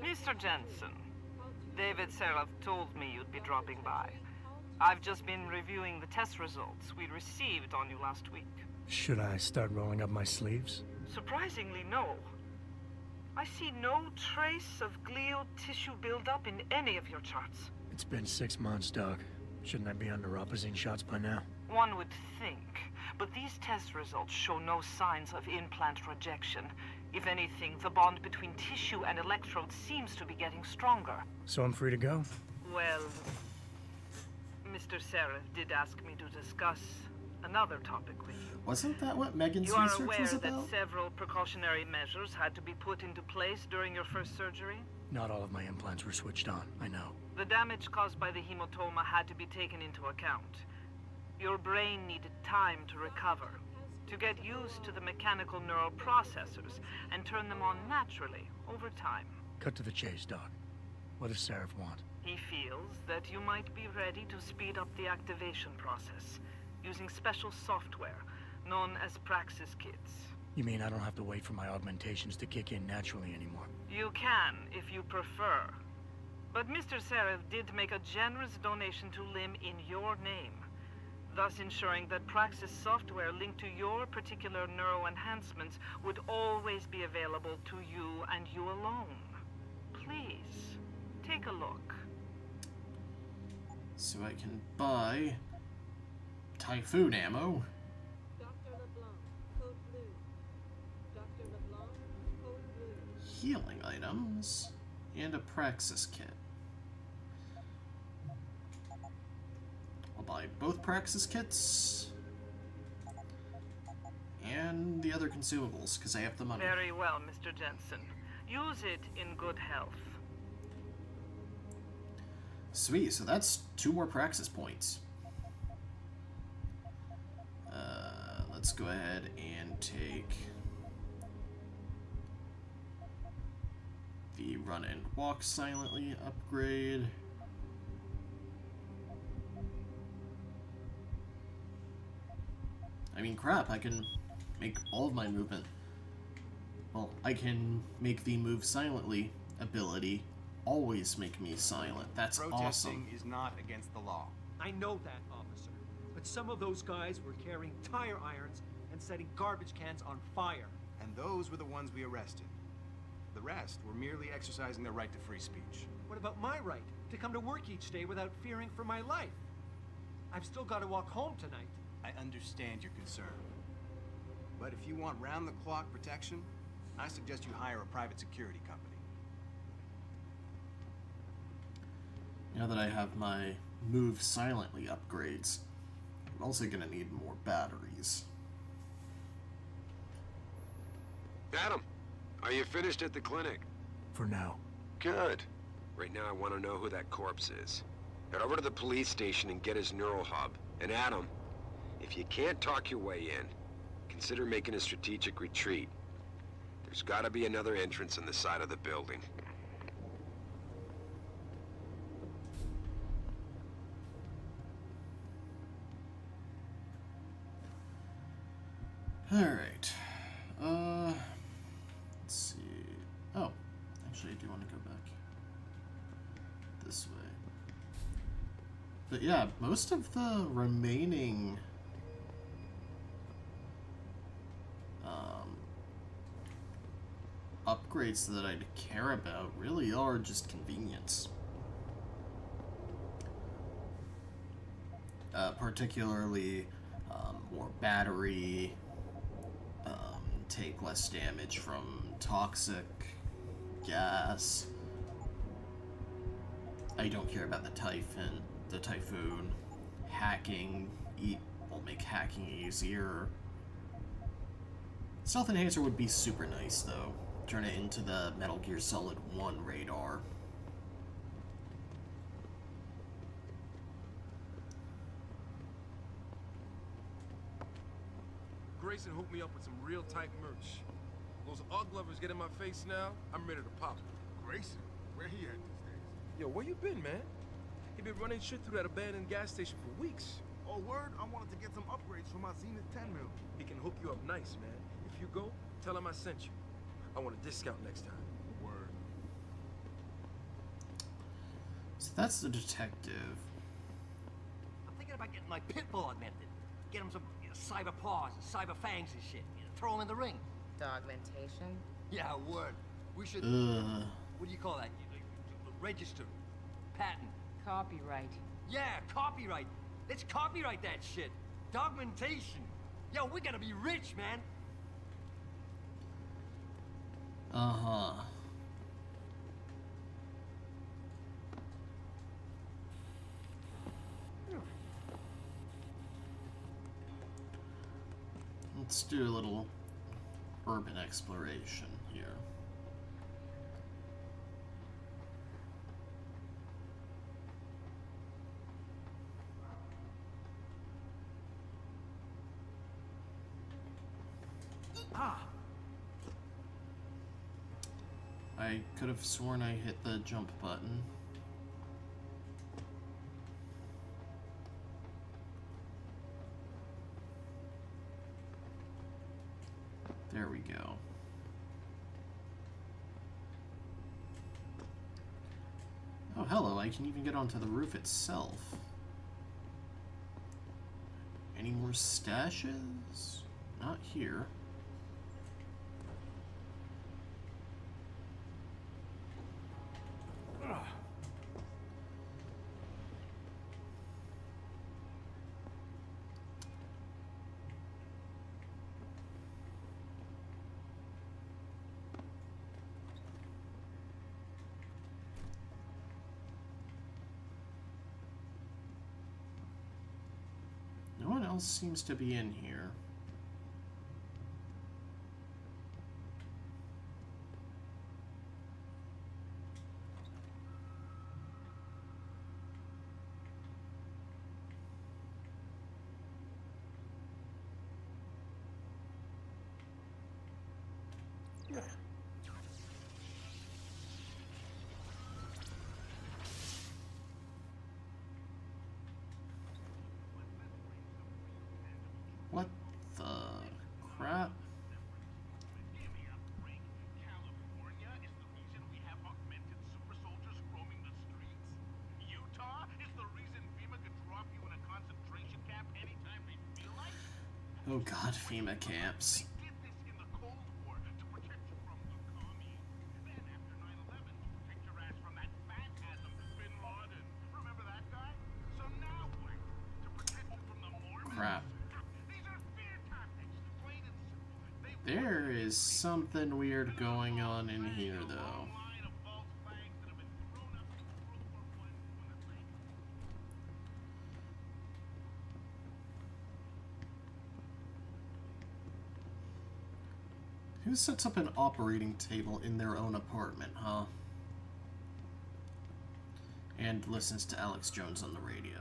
Mr. Jensen, David Seraph told me you'd be dropping by. I've just been reviewing the test results we received on you last week. Should I start rolling up my sleeves? Surprisingly, no. I see no trace of glial tissue buildup in any of your charts. It's been 6 months, Doc. Shouldn't I be under Rapazine shots by now? One would think, but these test results show no signs of implant rejection. If anything, the bond between tissue and electrodes seems to be getting stronger. So I'm free to go? Well, Mr. Seraph did ask me to discuss another topic with you. Wasn't that what Megan's You are research aware was that about? several precautionary measures had to be put into place during your first surgery? Not all of my implants were switched on, I know. The damage caused by the hematoma had to be taken into account. Your brain needed time to recover, to get used to the mechanical neural processors and turn them on naturally over time. Cut to the chase, Doc. What does Seraph want? He feels that you might be ready to speed up the activation process using special software known as Praxis kits. You mean I don't have to wait for my augmentations to kick in naturally anymore? You can, if you prefer. But Mr. Seraph did make a generous donation to LIM in your name, thus ensuring that Praxis software linked to your particular neuro enhancements would always be available to you and you alone. Please, take a look. So I can buy Typhoon ammo. Dr. LeBlanc, code blue. Dr. LeBlanc, code blue. Healing items, and a Praxis kit. I'll buy both Praxis kits and the other consumables because I have the money. Very well, Mr. Jensen. Use it in good health. Sweet, so that's 2 more Praxis points. Let's go ahead and take the run and walk silently upgrade. I mean, crap, I can make all of my movement. Well, I can make the move silently ability always make me silent. That's Protesting awesome. is not against the law. I know that, officer. But some of those guys were carrying tire irons and setting garbage cans on fire. And those were the ones we arrested. The rest were merely exercising their right to free speech. What about my right to come to work each day without fearing for my life? I've still got to walk home tonight. I understand your concern. But if you want round-the-clock protection, I suggest you hire a private security company. Now that I have my move silently upgrades, I'm also gonna need more batteries. Adam, are you finished at the clinic? For now. Good. Right now I want to know who that corpse is. Head over to the police station and get his neural hub. And Adam, if you can't talk your way in, consider making a strategic retreat. There's gotta be another entrance on the side of the building. Alright. Let's see. Oh, actually I do want to go back this way. But yeah, most of the remaining upgrades that I care about really are just convenience. Particularly more battery, take less damage from toxic gas. I don't care about the typhoon. Hacking will make hacking easier. Stealth enhancer would be super nice though. Turn it into the Metal Gear Solid 1 radar. Grayson hooked me up with some real tight merch. Those Ugg lovers get in my face now, I'm ready to pop. Grayson? Where he at these days? Yo, where you been, man? He been running shit through that abandoned gas station for weeks. Oh, word? I wanted to get some upgrades for my Zenith 10 mil. He can hook you up nice, man. If you go, tell him I sent you. I want a discount next time. Word. So that's the detective. I'm thinking about getting my pit bull augmented. Get him some cyber paws, cyber fangs and shit. Throw him in the ring. Dogmentation? Yeah, word. We should... Ugh. What do you call that? Register. Patent. Copyright. Yeah, copyright. Let's copyright that shit. Dogmentation. Yo, we gotta be rich, man. Uh-huh. Let's do a little urban exploration here. I could have sworn I hit the jump button. There we go. Oh, hello, I can even get onto the roof itself. Any more stashes? Not here. No one else seems to be in here. What the crap? Oh god, FEMA camps. Crap. There is something weird going on in here, though. Who sets up an operating table in their own apartment, huh? and listens to Alex Jones on the radio.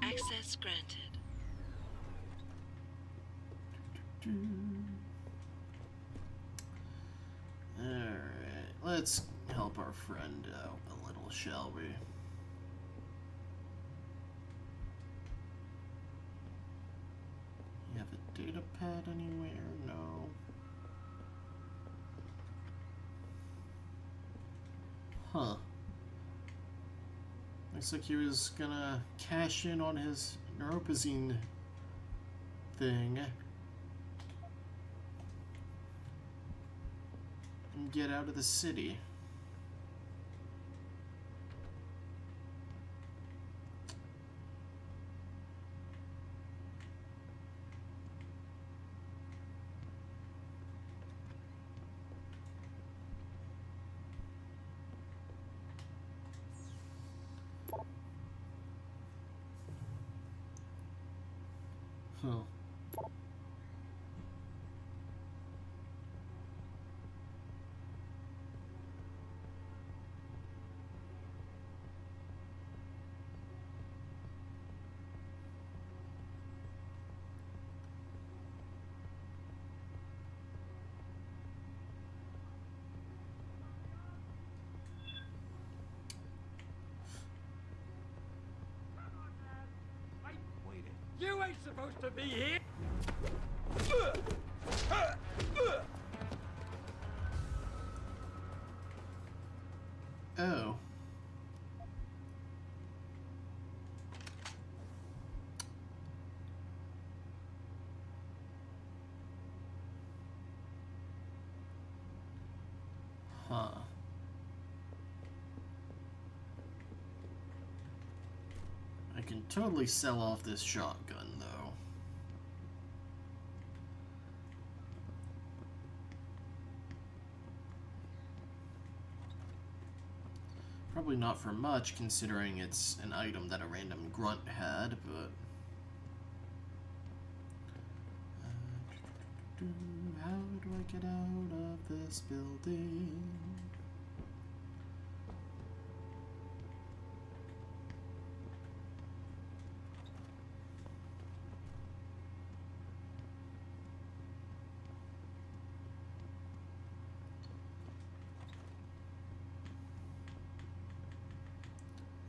Access granted. Alright, let's help our friend out a little, shall we? You have a data pad anywhere? No. Huh. Looks like he was gonna cash in on his neuropazine thing and get out of the city. Huh. You ain't supposed to be here! Oh. Huh. I can totally sell off this shotgun, though. Probably not for much, considering it's an item that a random grunt had, but... how do I get out of this building?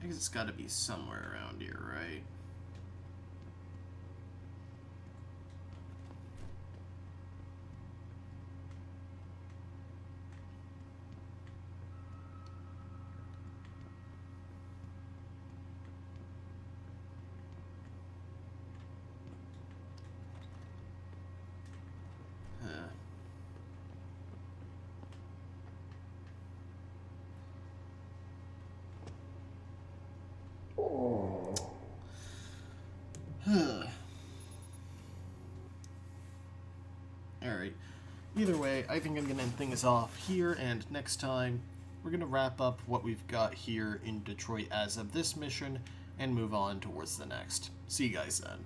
I guess it's got to be somewhere around here, right? Alright. Either way, I think I'm going to end things off here, and next time we're going to wrap up what we've got here in Detroit as of this mission and move on towards the next. See you guys then.